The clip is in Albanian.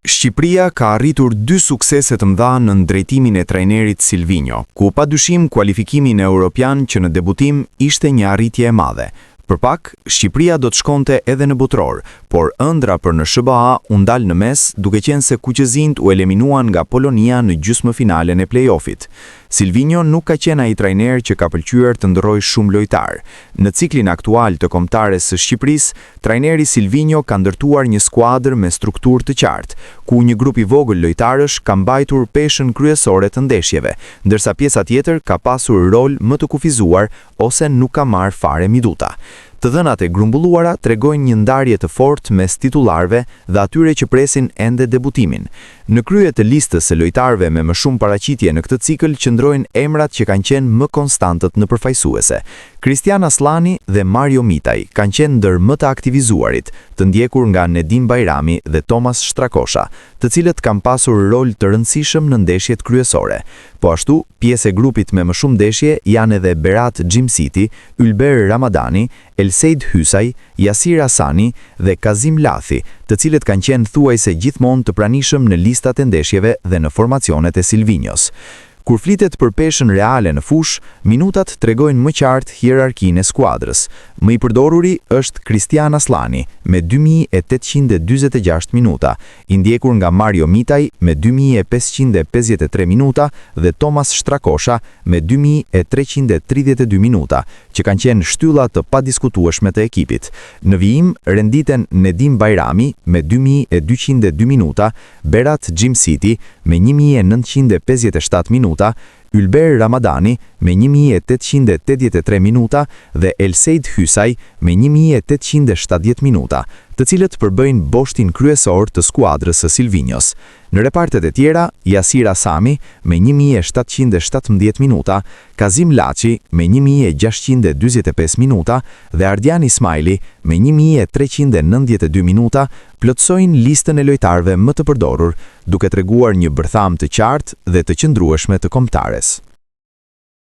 Shqipëria ka arritur 2 suksese të mëdha në drejtimin e trajnerit Silvinho, ku padyshim kualifikimin evropian që në debutim ishte një arritje e madhe. Për pak, Shqipëria do të shkonte edhe në botror, por ëndra për në SBA u ndal në mes, duke qenë se kuqëzint u eliminuan nga Polonia në gjysmëfinalen e play-offit. Silvinho nuk ka qenë ai trajner që ka pëlqyer të ndrojë shumë lojtar. Në ciklin aktual të kombëtares së Shqipërisë, trajneri Silvinho ka ndërtuar një skuadër me strukturë të qartë, ku një grup i vogël lojtarësh ka mbajtur peshën kryesore të ndeshjeve, ndërsa pjesa tjetër ka pasur rol më të kufizuar ose nuk ka marrë fare minuta. Të dhënat e grumbulluara tregojnë një ndarje të fortë mes titullarëve dhe atyre që presin ende debutimin. Në krye të listës së lojtarëve me më shumë paraqitje në këtë cikël qëndrojnë emrat që kanë qenë më konstantët në përfaqësuese. Kristian Aslani dhe Mario Mitaj kanë qenë ndër më të aktivizuarit, të ndjekur nga Nedim Bajrami dhe Tomas Strakosha, të cilët kanë pasur rol të rëndësishëm në ndeshjet kryesore. Po ashtu, pjesë e grupit me më shumë ndeshje janë edhe Berat Gjimsiti, Ylber Ramadani, Elseid Hysaj, Yasir Hasani dhe Kazim Lathi, të cilët kanë qenë thuajse gjithmonë të pranishëm në listat e ndeshjeve dhe në formacionet e Silvinhos. Kur flitet për peshën reale në fush, minutat tregojnë më qartë hierarkinë e skuadrës. Më i përdoruri është Kristian Aslani me 2846 minuta, i ndjekur nga Mario Mitaj me 2553 minuta dhe Tomas Strakosha me 2332 minuta, që kanë qenë shtylla të padiskutueshme të ekipit. Në vijim renditen Nedim Bajrami me 2202 minuta, Berat Gjimsiti me 1957 minuta, Ylber Ramadani me 1883 minuta dhe Elseid Hysaj me 1870 minuta, të cilët përbëjnë boshtin kryesor të skuadrës së Silvinhos. Në repartet e tjera, Yasir Hasani me 1717 minuta, Kazim Lachi me 1645 minuta dhe Ardian Ismaili me 1392 minuta plotësojnë listën e lojtarëve më të përdorur, duke treguar një bërtham të qartë dhe të qëndrueshme të kombëtares.